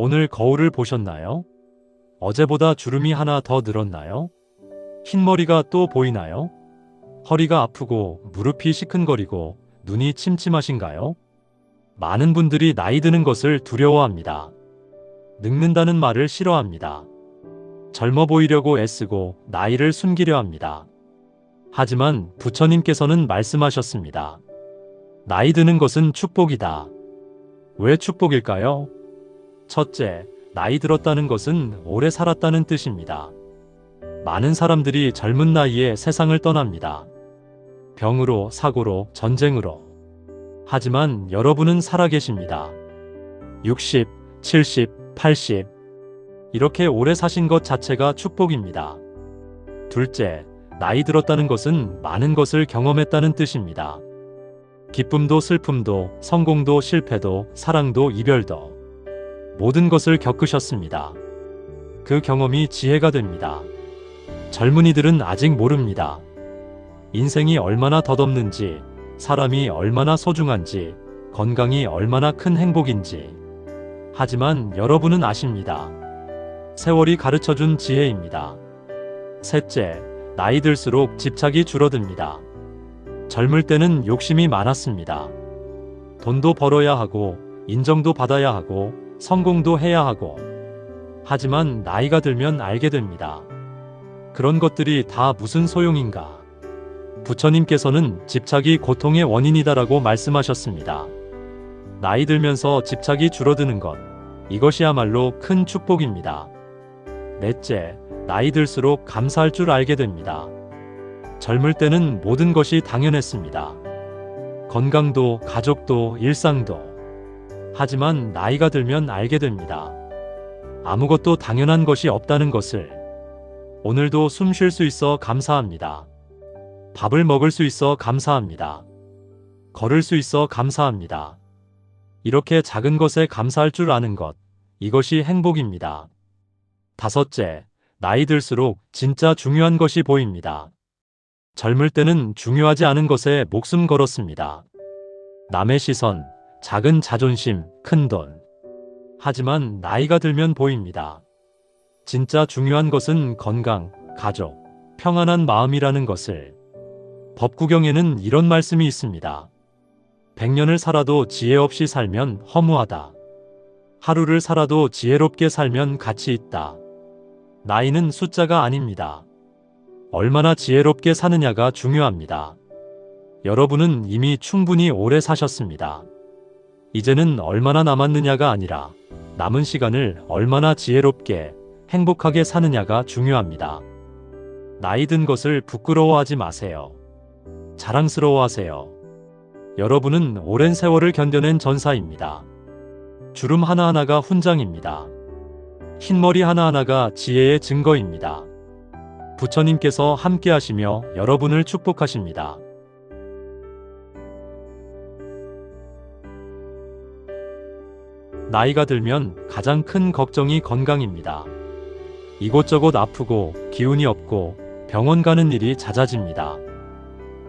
오늘 거울을 보셨나요? 어제보다 주름이 하나 더 늘었나요? 흰머리가 또 보이나요? 허리가 아프고 무릎이 시큰거리고 눈이 침침하신가요? 많은 분들이 나이 드는 것을 두려워합니다. 늙는다는 말을 싫어합니다. 젊어 보이려고 애쓰고 나이를 숨기려 합니다. 하지만 부처님께서는 말씀하셨습니다. 나이 드는 것은 축복이다. 왜 축복일까요? 첫째, 나이 들었다는 것은 오래 살았다는 뜻입니다. 많은 사람들이 젊은 나이에 세상을 떠납니다. 병으로, 사고로, 전쟁으로. 하지만 여러분은 살아계십니다. 60, 70, 80. 이렇게 오래 사신 것 자체가 축복입니다. 둘째, 나이 들었다는 것은 많은 것을 경험했다는 뜻입니다. 기쁨도 슬픔도, 성공도 실패도, 사랑도 이별도. 모든 것을 겪으셨습니다. 그 경험이 지혜가 됩니다. 젊은이들은 아직 모릅니다. 인생이 얼마나 덧없는지, 사람이 얼마나 소중한지, 건강이 얼마나 큰 행복인지. 하지만 여러분은 아십니다. 세월이 가르쳐준 지혜입니다. 셋째, 나이 들수록 집착이 줄어듭니다. 젊을 때는 욕심이 많았습니다. 돈도 벌어야 하고, 인정도 받아야 하고, 성공도 해야 하고. 하지만 나이가 들면 알게 됩니다. 그런 것들이 다 무슨 소용인가. 부처님께서는 집착이 고통의 원인이다라고 말씀하셨습니다. 나이 들면서 집착이 줄어드는 것, 이것이야말로 큰 축복입니다. 넷째, 나이 들수록 감사할 줄 알게 됩니다. 젊을 때는 모든 것이 당연했습니다. 건강도, 가족도, 일상도. 하지만 나이가 들면 알게 됩니다. 아무것도 당연한 것이 없다는 것을. 오늘도 숨 쉴 수 있어 감사합니다. 밥을 먹을 수 있어 감사합니다. 걸을 수 있어 감사합니다. 이렇게 작은 것에 감사할 줄 아는 것, 이것이 행복입니다. 다섯째, 나이 들수록 진짜 중요한 것이 보입니다. 젊을 때는 중요하지 않은 것에 목숨 걸었습니다. 남의 시선, 작은 자존심, 큰 돈. 하지만 나이가 들면 보입니다. 진짜 중요한 것은 건강, 가족, 평안한 마음이라는 것을. 법구경에는 이런 말씀이 있습니다. 100년을 살아도 지혜 없이 살면 허무하다. 하루를 살아도 지혜롭게 살면 가치 있다. 나이는 숫자가 아닙니다. 얼마나 지혜롭게 사느냐가 중요합니다. 여러분은 이미 충분히 오래 사셨습니다. 이제는 얼마나 남았느냐가 아니라 남은 시간을 얼마나 지혜롭게, 행복하게 사느냐가 중요합니다. 나이 든 것을 부끄러워하지 마세요. 자랑스러워하세요. 여러분은 오랜 세월을 견뎌낸 전사입니다. 주름 하나하나가 훈장입니다. 흰머리 하나하나가 지혜의 증거입니다. 부처님께서 함께 하시며 여러분을 축복하십니다. 나이가 들면 가장 큰 걱정이 건강입니다. 이곳저곳 아프고 기운이 없고 병원 가는 일이 잦아집니다.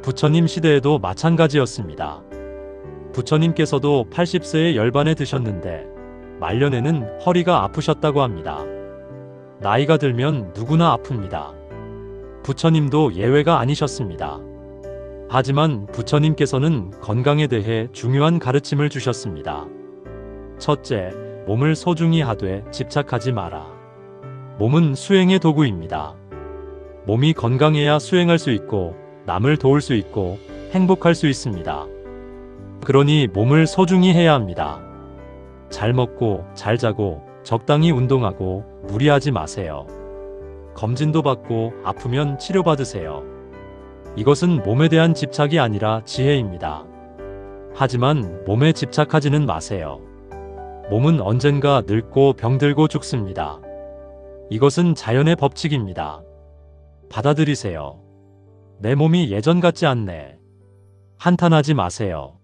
부처님 시대에도 마찬가지였습니다. 부처님께서도 80세에 열반에 드셨는데 말년에는 허리가 아프셨다고 합니다. 나이가 들면 누구나 아픕니다. 부처님도 예외가 아니셨습니다. 하지만 부처님께서는 건강에 대해 중요한 가르침을 주셨습니다. 첫째, 몸을 소중히 하되 집착하지 마라. 몸은 수행의 도구입니다. 몸이 건강해야 수행할 수 있고 남을 도울 수 있고 행복할 수 있습니다. 그러니 몸을 소중히 해야 합니다. 잘 먹고 잘 자고 적당히 운동하고 무리하지 마세요. 검진도 받고 아프면 치료받으세요. 이것은 몸에 대한 집착이 아니라 지혜입니다. 하지만 몸에 집착하지는 마세요. 몸은 언젠가 늙고 병들고 죽습니다. 이것은 자연의 법칙입니다. 받아들이세요. 내 몸이 예전 같지 않네. 한탄하지 마세요.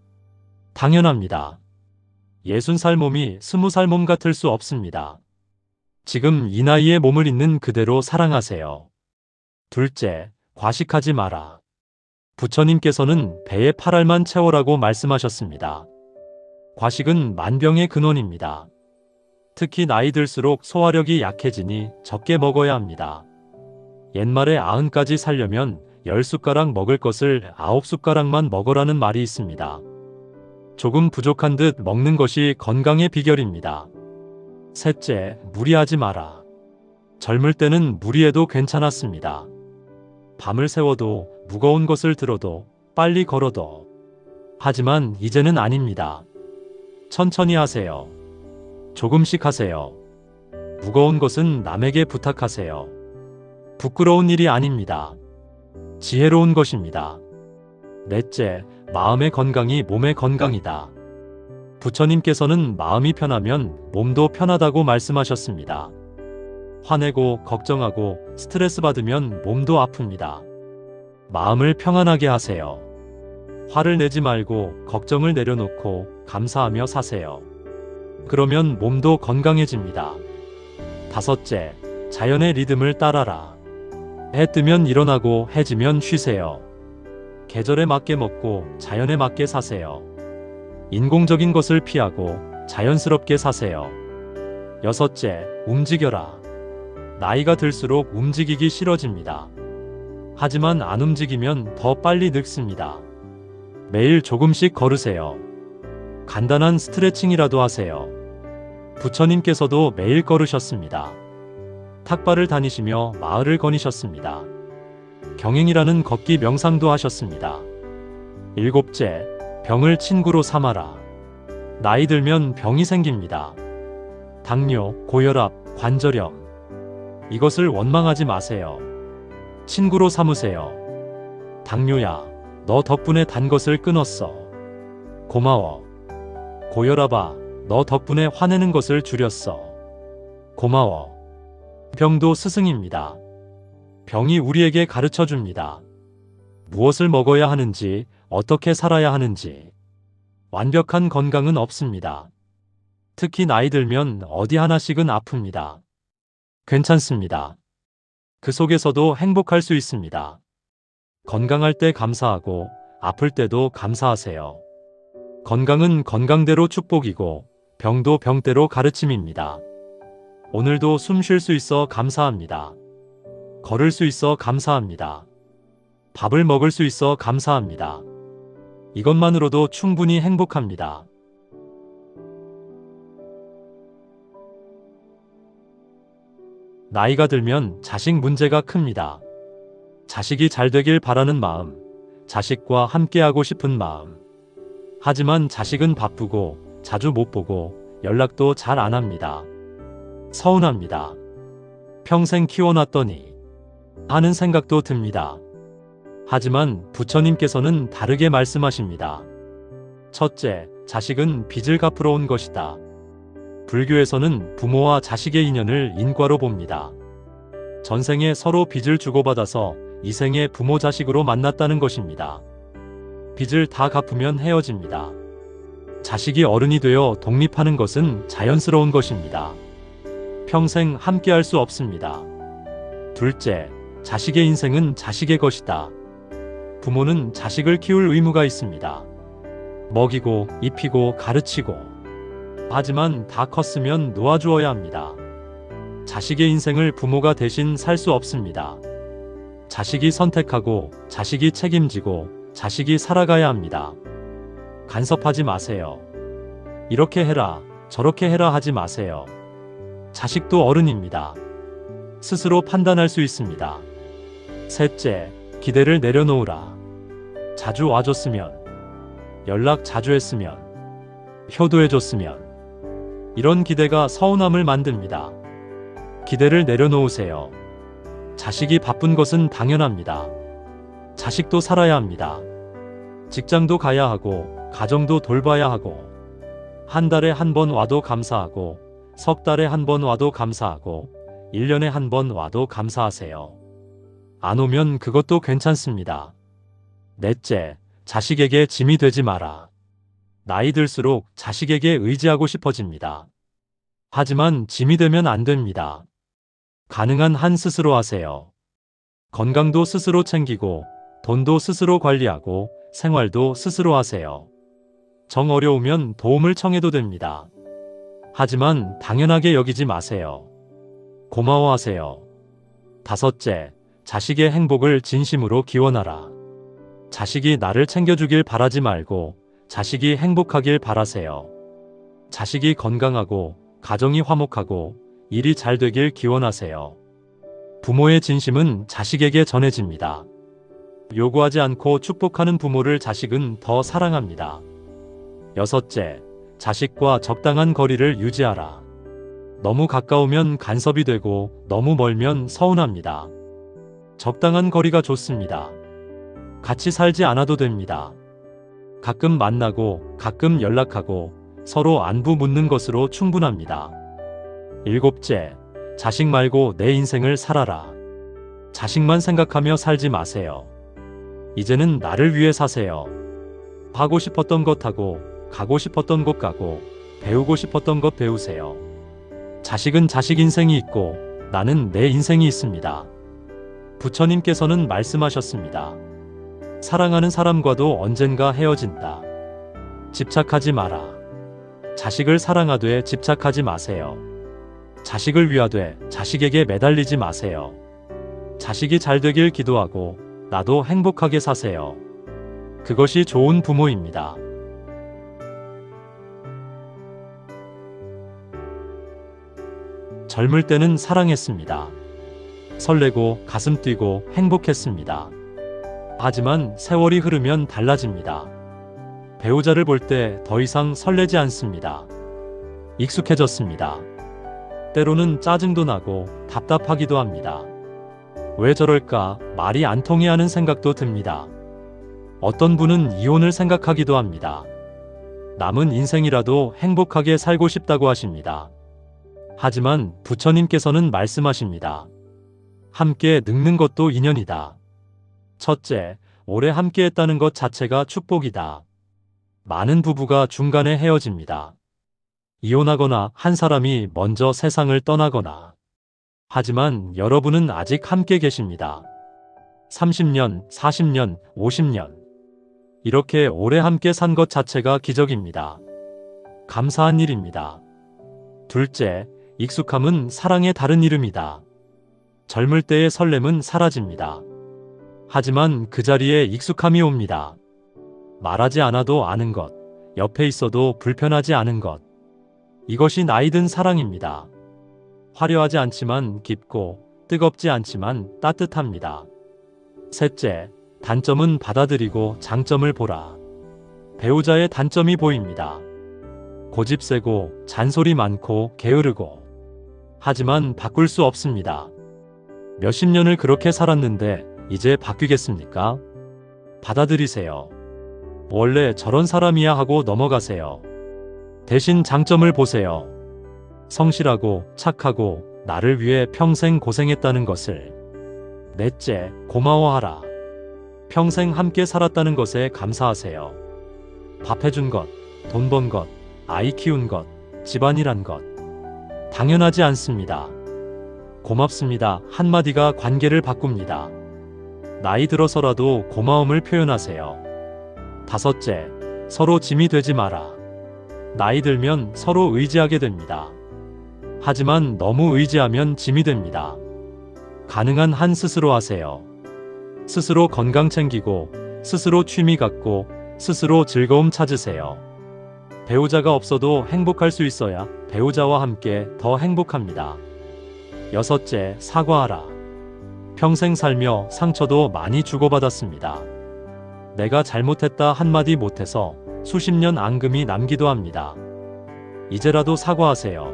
당연합니다. 60살 몸이 20살 몸 같을 수 없습니다. 지금 이 나이에 몸을 있는 그대로 사랑하세요. 둘째, 과식하지 마라. 부처님께서는 배의 8알만 채워라고 말씀하셨습니다. 과식은 만병의 근원입니다. 특히 나이 들수록 소화력이 약해지니 적게 먹어야 합니다. 옛말에 90까지 살려면 10숟가락 먹을 것을 9숟가락만 먹으라는 말이 있습니다. 조금 부족한 듯 먹는 것이 건강의 비결입니다. 셋째, 무리하지 마라. 젊을 때는 무리해도 괜찮았습니다. 밤을 새워도 무거운 것을 들어도 빨리 걸어도. 하지만 이제는 아닙니다. 천천히 하세요. 조금씩 하세요. 무거운 것은 남에게 부탁하세요. 부끄러운 일이 아닙니다. 지혜로운 것입니다. 넷째, 마음의 건강이 몸의 건강이다. 부처님께서는 마음이 편하면 몸도 편하다고 말씀하셨습니다. 화내고 걱정하고 스트레스 받으면 몸도 아픕니다. 마음을 평안하게 하세요. 화를 내지 말고 걱정을 내려놓고 감사하며 사세요. 그러면 몸도 건강해집니다. 다섯째, 자연의 리듬을 따라라. 해 뜨면 일어나고 해 지면 쉬세요. 계절에 맞게 먹고 자연에 맞게 사세요. 인공적인 것을 피하고 자연스럽게 사세요. 여섯째, 움직여라. 나이가 들수록 움직이기 싫어집니다. 하지만 안 움직이면 더 빨리 늙습니다. 매일 조금씩 걸으세요. 간단한 스트레칭이라도 하세요. 부처님께서도 매일 걸으셨습니다. 탁발을 다니시며 마을을 거니셨습니다. 경행이라는 걷기 명상도 하셨습니다. 일곱째, 병을 친구로 삼아라. 나이 들면 병이 생깁니다. 당뇨, 고혈압, 관절염. 이것을 원망하지 마세요. 친구로 삼으세요. 당뇨야, 너 덕분에 단 것을 끊었어. 고마워. 고혈압아, 너 덕분에 화내는 것을 줄였어. 고마워. 병도 스승입니다. 병이 우리에게 가르쳐 줍니다. 무엇을 먹어야 하는지, 어떻게 살아야 하는지. 완벽한 건강은 없습니다. 특히 나이 들면 어디 하나씩은 아픕니다. 괜찮습니다. 그 속에서도 행복할 수 있습니다. 건강할 때 감사하고 아플 때도 감사하세요. 건강은 건강대로 축복이고 병도 병대로 가르침입니다. 오늘도 숨 쉴 수 있어 감사합니다. 걸을 수 있어 감사합니다. 밥을 먹을 수 있어 감사합니다. 이것만으로도 충분히 행복합니다. 나이가 들면 자식 문제가 큽니다. 자식이 잘 되길 바라는 마음, 자식과 함께하고 싶은 마음. 하지만 자식은 바쁘고 자주 못 보고 연락도 잘 안 합니다. 서운합니다. 평생 키워놨더니 하는 생각도 듭니다. 하지만 부처님께서는 다르게 말씀하십니다. 첫째, 자식은 빚을 갚으러 온 것이다. 불교에서는 부모와 자식의 인연을 인과로 봅니다. 전생에 서로 빚을 주고받아서 이생에 부모 자식으로 만났다는 것입니다. 빚을 다 갚으면 헤어집니다. 자식이 어른이 되어 독립하는 것은 자연스러운 것입니다. 평생 함께할 수 없습니다. 둘째, 자식의 인생은 자식의 것이다. 부모는 자식을 키울 의무가 있습니다. 먹이고 입히고 가르치고. 하지만 다 컸으면 놓아주어야 합니다. 자식의 인생을 부모가 대신 살 수 없습니다. 자식이 선택하고 자식이 책임지고 자식이 살아가야 합니다. 간섭하지 마세요. 이렇게 해라, 저렇게 해라 하지 마세요. 자식도 어른입니다. 스스로 판단할 수 있습니다. 셋째, 기대를 내려놓으라. 자주 와줬으면, 연락 자주 했으면, 효도해줬으면. 이런 기대가 서운함을 만듭니다. 기대를 내려놓으세요. 자식이 바쁜 것은 당연합니다. 자식도 살아야 합니다. 직장도 가야 하고 가정도 돌봐야 하고 한 달에 한 번 와도 감사하고 석 달에 한 번 와도 감사하고 1년에 한 번 와도 감사하세요. 안 오면 그것도 괜찮습니다. 넷째, 자식에게 짐이 되지 마라. 나이 들수록 자식에게 의지하고 싶어집니다. 하지만 짐이 되면 안 됩니다. 가능한 한 스스로 하세요. 건강도 스스로 챙기고 돈도 스스로 관리하고 생활도 스스로 하세요. 정 어려우면 도움을 청해도 됩니다. 하지만 당연하게 여기지 마세요. 고마워하세요. 5째, 자식의 행복을 진심으로 기원하라. 자식이 나를 챙겨주길 바라지 말고 자식이 행복하길 바라세요. 자식이 건강하고 가정이 화목하고 일이 잘 되길 기원하세요. 부모의 진심은 자식에게 전해집니다. 요구하지 않고 축복하는 부모를 자식은 더 사랑합니다. 6째, 자식과 적당한 거리를 유지하라. 너무 가까우면 간섭이 되고 너무 멀면 서운합니다. 적당한 거리가 좋습니다. 같이 살지 않아도 됩니다. 가끔 만나고 가끔 연락하고 서로 안부 묻는 것으로 충분합니다. 7째, 자식 말고 내 인생을 살아라. 자식만 생각하며 살지 마세요. 이제는 나를 위해 사세요. 하고 싶었던 것 하고, 가고 싶었던 곳 가고, 배우고 싶었던 것 배우세요. 자식은 자식 인생이 있고 나는 내 인생이 있습니다. 부처님께서는 말씀하셨습니다. 사랑하는 사람과도 언젠가 헤어진다. 집착하지 마라. 자식을 사랑하되 집착하지 마세요. 자식을 위하되 자식에게 매달리지 마세요. 자식이 잘 되길 기도하고 나도 행복하게 사세요. 그것이 좋은 부모입니다. 젊을 때는 사랑했습니다. 설레고 가슴 뛰고 행복했습니다. 하지만 세월이 흐르면 달라집니다. 배우자를 볼 때 더 이상 설레지 않습니다. 익숙해졌습니다. 때로는 짜증도 나고 답답하기도 합니다. 왜 저럴까 말이 안 통해 하는 생각도 듭니다. 어떤 분은 이혼을 생각하기도 합니다. 남은 인생이라도 행복하게 살고 싶다고 하십니다. 하지만 부처님께서는 말씀하십니다. 함께 늙는 것도 인연이다. 첫째, 오래 함께 했다는 것 자체가 축복이다. 많은 부부가 중간에 헤어집니다. 이혼하거나 한 사람이 먼저 세상을 떠나거나. 하지만 여러분은 아직 함께 계십니다. 30년, 40년, 50년. 이렇게 오래 함께 산 것 자체가 기적입니다. 감사한 일입니다. 둘째, 익숙함은 사랑의 다른 이름이다. 젊을 때의 설렘은 사라집니다. 하지만 그 자리에 익숙함이 옵니다. 말하지 않아도 아는 것, 옆에 있어도 불편하지 않은 것. 이것이 나이 든 사랑입니다. 화려하지 않지만 깊고 뜨겁지 않지만 따뜻합니다. 셋째, 단점은 받아들이고 장점을 보라. 배우자의 단점이 보입니다. 고집 세고 잔소리 많고 게으르고. 하지만 바꿀 수 없습니다. 몇십 년을 그렇게 살았는데 이제 바뀌겠습니까? 받아들이세요. 원래 저런 사람이야 하고 넘어가세요. 대신 장점을 보세요. 성실하고 착하고 나를 위해 평생 고생했다는 것을. 넷째, 고마워하라. 평생 함께 살았다는 것에 감사하세요. 밥 해준 것, 돈 번 것, 아이 키운 것, 집안일한 것. 당연하지 않습니다. 고맙습니다. 한마디가 관계를 바꿉니다. 나이 들어서라도 고마움을 표현하세요. 5째, 서로 짐이 되지 마라. 나이 들면 서로 의지하게 됩니다. 하지만 너무 의지하면 짐이 됩니다. 가능한 한 스스로 하세요. 스스로 건강 챙기고, 스스로 취미 갖고, 스스로 즐거움 찾으세요. 배우자가 없어도 행복할 수 있어야 배우자와 함께 더 행복합니다. 6째, 사과하라. 평생 살며 상처도 많이 주고받았습니다. 내가 잘못했다 한마디 못해서 수십 년 앙금이 남기도 합니다. 이제라도 사과하세요.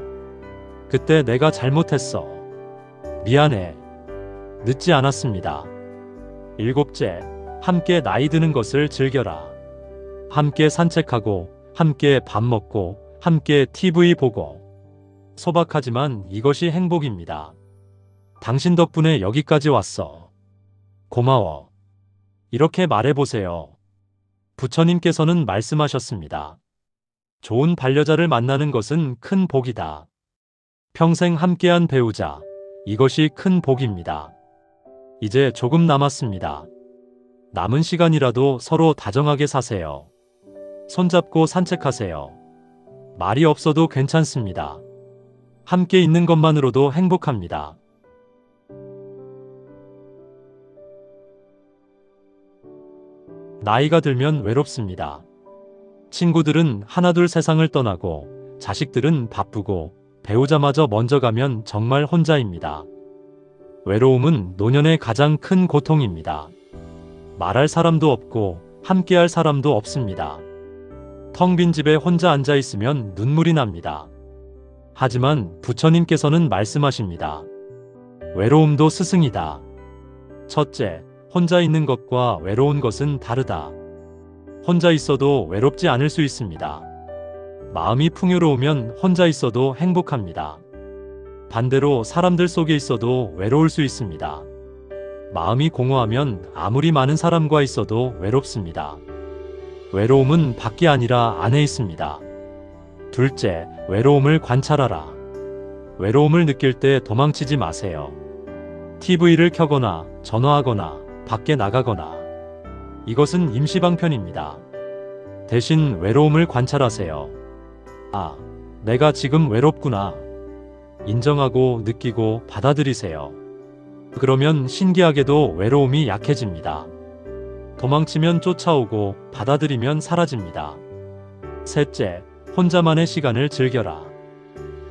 그때 내가 잘못했어. 미안해. 늦지 않았습니다. 7째, 함께 나이 드는 것을 즐겨라. 함께 산책하고, 함께 밥 먹고, 함께 TV 보고. 소박하지만 이것이 행복입니다. 당신 덕분에 여기까지 왔어. 고마워. 이렇게 말해보세요. 부처님께서는 말씀하셨습니다. 좋은 반려자를 만나는 것은 큰 복이다. 평생 함께한 배우자, 이것이 큰 복입니다. 이제 조금 남았습니다. 남은 시간이라도 서로 다정하게 사세요. 손잡고 산책하세요. 말이 없어도 괜찮습니다. 함께 있는 것만으로도 행복합니다. 나이가 들면 외롭습니다. 친구들은 하나둘 세상을 떠나고 자식들은 바쁘고 배우자마저 먼저 가면 정말 혼자입니다. 외로움은 노년의 가장 큰 고통입니다. 말할 사람도 없고 함께할 사람도 없습니다. 텅 빈 집에 혼자 앉아 있으면 눈물이 납니다. 하지만 부처님께서는 말씀하십니다. 외로움도 스승이다. 첫째, 혼자 있는 것과 외로운 것은 다르다. 혼자 있어도 외롭지 않을 수 있습니다. 마음이 풍요로우면 혼자 있어도 행복합니다. 반대로 사람들 속에 있어도 외로울 수 있습니다. 마음이 공허하면 아무리 많은 사람과 있어도 외롭습니다. 외로움은 밖이 아니라 안에 있습니다. 둘째, 외로움을 관찰하라. 외로움을 느낄 때 도망치지 마세요. TV를 켜거나 전화하거나 밖에 나가거나. 이것은 임시방편입니다. 대신 외로움을 관찰하세요. 아, 내가 지금 외롭구나. 인정하고 느끼고 받아들이세요. 그러면 신기하게도 외로움이 약해집니다. 도망치면 쫓아오고 받아들이면 사라집니다. 셋째, 혼자만의 시간을 즐겨라.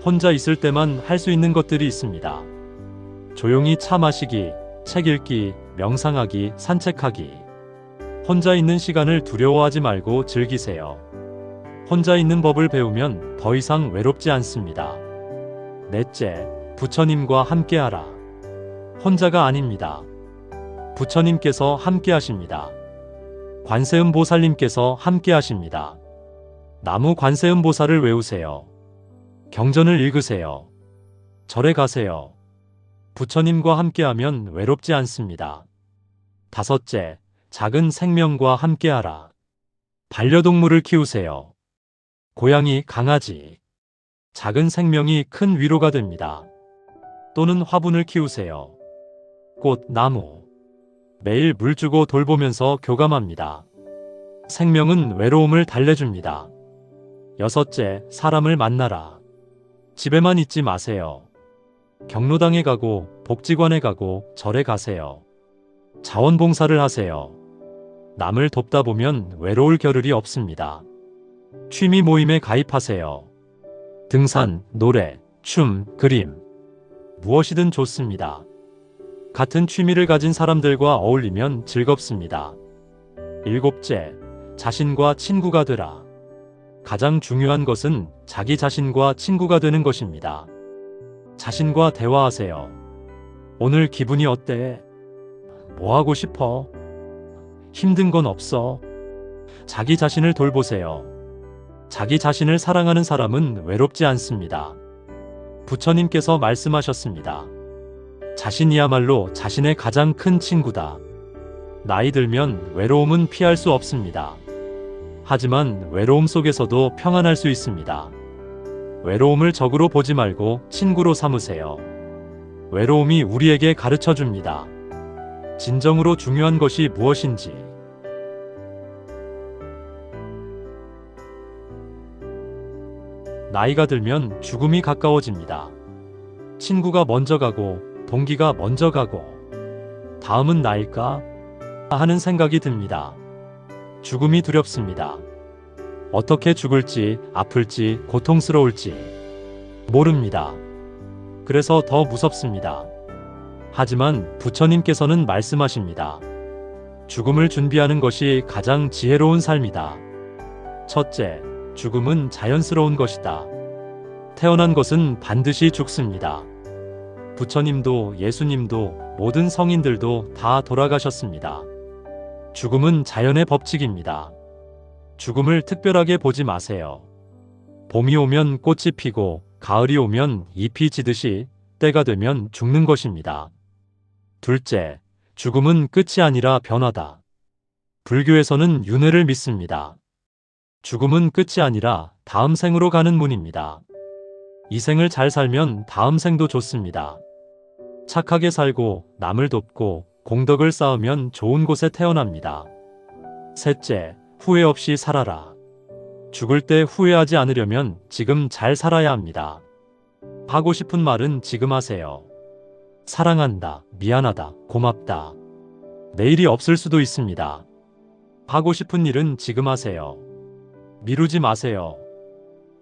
혼자 있을 때만 할 수 있는 것들이 있습니다. 조용히 차 마시기, 책 읽기, 명상하기, 산책하기. 혼자 있는 시간을 두려워하지 말고 즐기세요. 혼자 있는 법을 배우면 더 이상 외롭지 않습니다. 넷째, 부처님과 함께하라. 혼자가 아닙니다. 부처님께서 함께하십니다. 관세음보살님께서 함께하십니다. 나무 관세음보살을 외우세요. 경전을 읽으세요. 절에 가세요. 부처님과 함께하면 외롭지 않습니다. 다섯째, 작은 생명과 함께하라. 반려동물을 키우세요. 고양이, 강아지. 작은 생명이 큰 위로가 됩니다. 또는 화분을 키우세요. 꽃, 나무. 매일 물 주고 돌보면서 교감합니다. 생명은 외로움을 달래줍니다. 여섯째, 사람을 만나라. 집에만 있지 마세요. 경로당에 가고 복지관에 가고 절에 가세요. 자원봉사를 하세요. 남을 돕다 보면 외로울 겨를이 없습니다. 취미 모임에 가입하세요. 등산, 노래, 춤, 그림. 무엇이든 좋습니다. 같은 취미를 가진 사람들과 어울리면 즐겁습니다. 일곱째, 자신과 친구가 되라. 가장 중요한 것은 자기 자신과 친구가 되는 것입니다. 자신과 대화하세요. 오늘 기분이 어때? 뭐 하고 싶어? 힘든 건 없어? 자기 자신을 돌보세요. 자기 자신을 사랑하는 사람은 외롭지 않습니다. 부처님께서 말씀하셨습니다. 자신이야말로 자신의 가장 큰 친구다. 나이 들면 외로움은 피할 수 없습니다. 하지만 외로움 속에서도 평안할 수 있습니다. 외로움을 적으로 보지 말고 친구로 삼으세요. 외로움이 우리에게 가르쳐 줍니다. 진정으로 중요한 것이 무엇인지. 나이가 들면 죽음이 가까워집니다. 친구가 먼저 가고 동기가 먼저 가고 다음은 나일까? 하는 생각이 듭니다. 죽음이 두렵습니다. 어떻게 죽을지, 아플지, 고통스러울지 모릅니다. 그래서 더 무섭습니다. 하지만 부처님께서는 말씀하십니다. 죽음을 준비하는 것이 가장 지혜로운 삶이다. 첫째, 죽음은 자연스러운 것이다. 태어난 것은 반드시 죽습니다. 부처님도 예수님도 모든 성인들도 다 돌아가셨습니다. 죽음은 자연의 법칙입니다. 죽음을 특별하게 보지 마세요. 봄이 오면 꽃이 피고 가을이 오면 잎이 지듯이 때가 되면 죽는 것입니다. 둘째, 죽음은 끝이 아니라 변화다. 불교에서는 윤회를 믿습니다. 죽음은 끝이 아니라 다음 생으로 가는 문입니다. 이 생을 잘 살면 다음 생도 좋습니다. 착하게 살고 남을 돕고 공덕을 쌓으면 좋은 곳에 태어납니다. 셋째, 후회 없이 살아라. 죽을 때 후회하지 않으려면 지금 잘 살아야 합니다. 하고 싶은 말은 지금 하세요. 사랑한다, 미안하다, 고맙다. 내일이 없을 수도 있습니다. 하고 싶은 일은 지금 하세요. 미루지 마세요.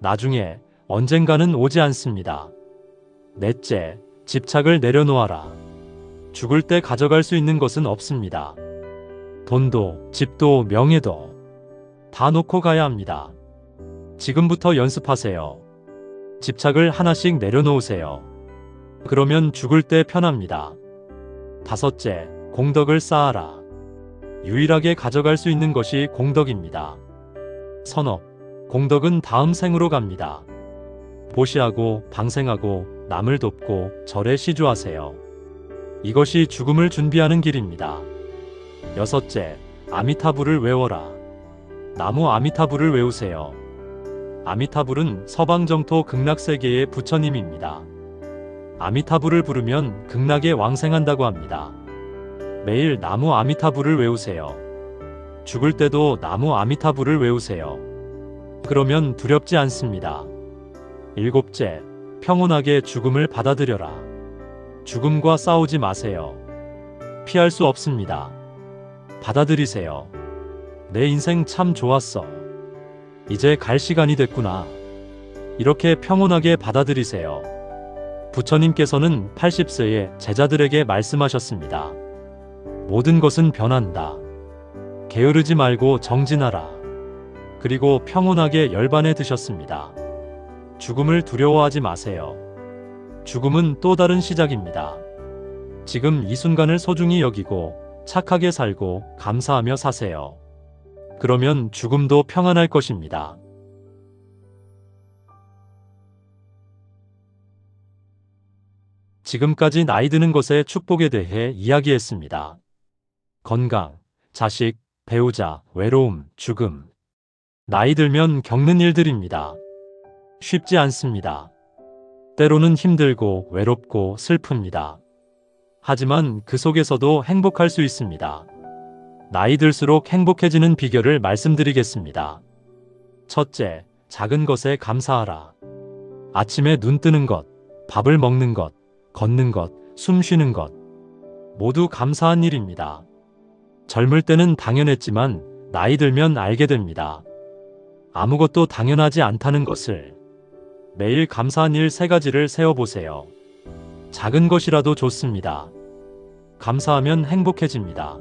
나중에 언젠가는 오지 않습니다. 넷째, 집착을 내려놓아라. 죽을 때 가져갈 수 있는 것은 없습니다. 돈도, 집도, 명예도 다 놓고 가야 합니다. 지금부터 연습하세요. 집착을 하나씩 내려놓으세요. 그러면 죽을 때 편합니다. 다섯째, 공덕을 쌓아라. 유일하게 가져갈 수 있는 것이 공덕입니다. 선업, 공덕은 다음 생으로 갑니다. 보시하고 방생하고 남을 돕고 절에 시주하세요. 이것이 죽음을 준비하는 길입니다. 여섯째, 아미타불을 외워라. 나무 아미타불을 외우세요. 아미타불은 서방정토 극락세계의 부처님입니다. 아미타불을 부르면 극락에 왕생한다고 합니다. 매일 나무 아미타불을 외우세요. 죽을 때도 나무 아미타불을 외우세요. 그러면 두렵지 않습니다. 일곱째, 평온하게 죽음을 받아들여라. 죽음과 싸우지 마세요. 피할 수 없습니다. 받아들이세요. 내 인생 참 좋았어. 이제 갈 시간이 됐구나. 이렇게 평온하게 받아들이세요. 부처님께서는 80세에 제자들에게 말씀하셨습니다. 모든 것은 변한다. 게으르지 말고 정진하라. 그리고 평온하게 열반해 드셨습니다. 죽음을 두려워하지 마세요. 죽음은 또 다른 시작입니다. 지금 이 순간을 소중히 여기고 착하게 살고 감사하며 사세요. 그러면 죽음도 평안할 것입니다. 지금까지 나이 드는 것의 축복에 대해 이야기했습니다. 건강, 자식, 배우자, 외로움, 죽음. 나이 들면 겪는 일들입니다. 쉽지 않습니다. 때로는 힘들고 외롭고 슬픕니다. 하지만 그 속에서도 행복할 수 있습니다. 나이 들수록 행복해지는 비결을 말씀드리겠습니다. 첫째, 작은 것에 감사하라. 아침에 눈 뜨는 것, 밥을 먹는 것, 걷는 것, 숨 쉬는 것. 모두 감사한 일입니다. 젊을 때는 당연했지만 나이 들면 알게 됩니다. 아무것도 당연하지 않다는 것을. 매일 감사한 일 3가지를 세어보세요. 작은 것이라도 좋습니다. 감사하면 행복해집니다.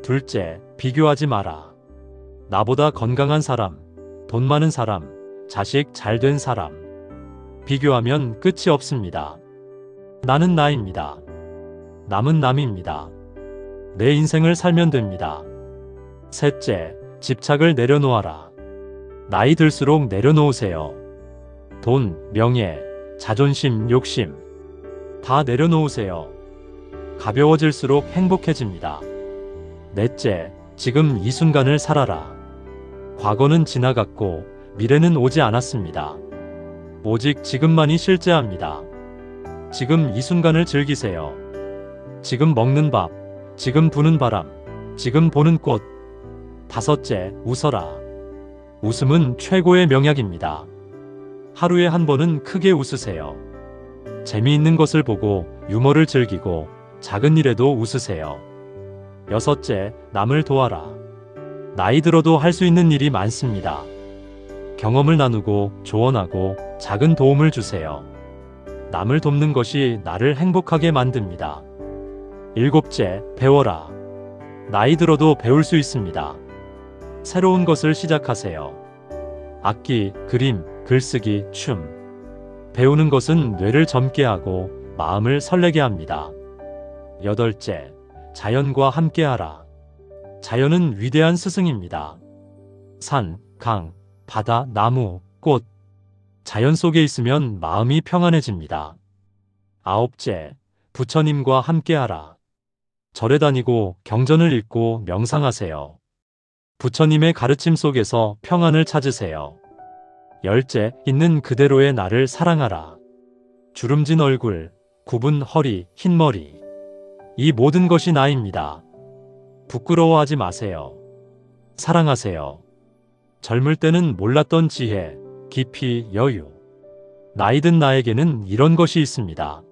둘째, 비교하지 마라. 나보다 건강한 사람, 돈 많은 사람, 자식 잘 된 사람. 비교하면 끝이 없습니다. 나는 나입니다. 남은 남입니다. 내 인생을 살면 됩니다. 셋째, 집착을 내려놓아라. 나이 들수록 내려놓으세요. 돈, 명예, 자존심, 욕심 다 내려놓으세요. 가벼워질수록 행복해집니다. 넷째, 지금 이 순간을 살아라. 과거는 지나갔고 미래는 오지 않았습니다. 오직 지금만이 실제합니다. 지금 이 순간을 즐기세요. 지금 먹는 밥, 지금 부는 바람, 지금 보는 꽃. 다섯째, 웃어라. 웃음은 최고의 명약입니다. 하루에 한 번은 크게 웃으세요. 재미있는 것을 보고 유머를 즐기고 작은 일에도 웃으세요. 여섯째, 남을 도와라. 나이 들어도 할 수 있는 일이 많습니다. 경험을 나누고 조언하고 작은 도움을 주세요. 남을 돕는 것이 나를 행복하게 만듭니다. 일곱째, 배워라. 나이 들어도 배울 수 있습니다. 새로운 것을 시작하세요. 악기, 그림, 글쓰기, 춤. 배우는 것은 뇌를 젊게 하고 마음을 설레게 합니다. 여덟째, 자연과 함께하라. 자연은 위대한 스승입니다. 산, 강, 바다, 나무, 꽃. 자연 속에 있으면 마음이 평안해집니다. 아홉째, 부처님과 함께하라. 절에 다니고 경전을 읽고 명상하세요. 부처님의 가르침 속에서 평안을 찾으세요. 열째, 있는 그대로의 나를 사랑하라. 주름진 얼굴, 굽은 허리, 흰 머리. 이 모든 것이 나입니다. 부끄러워하지 마세요. 사랑하세요. 젊을 때는 몰랐던 지혜, 깊이, 여유. 나이 든 나에게는 이런 것이 있습니다.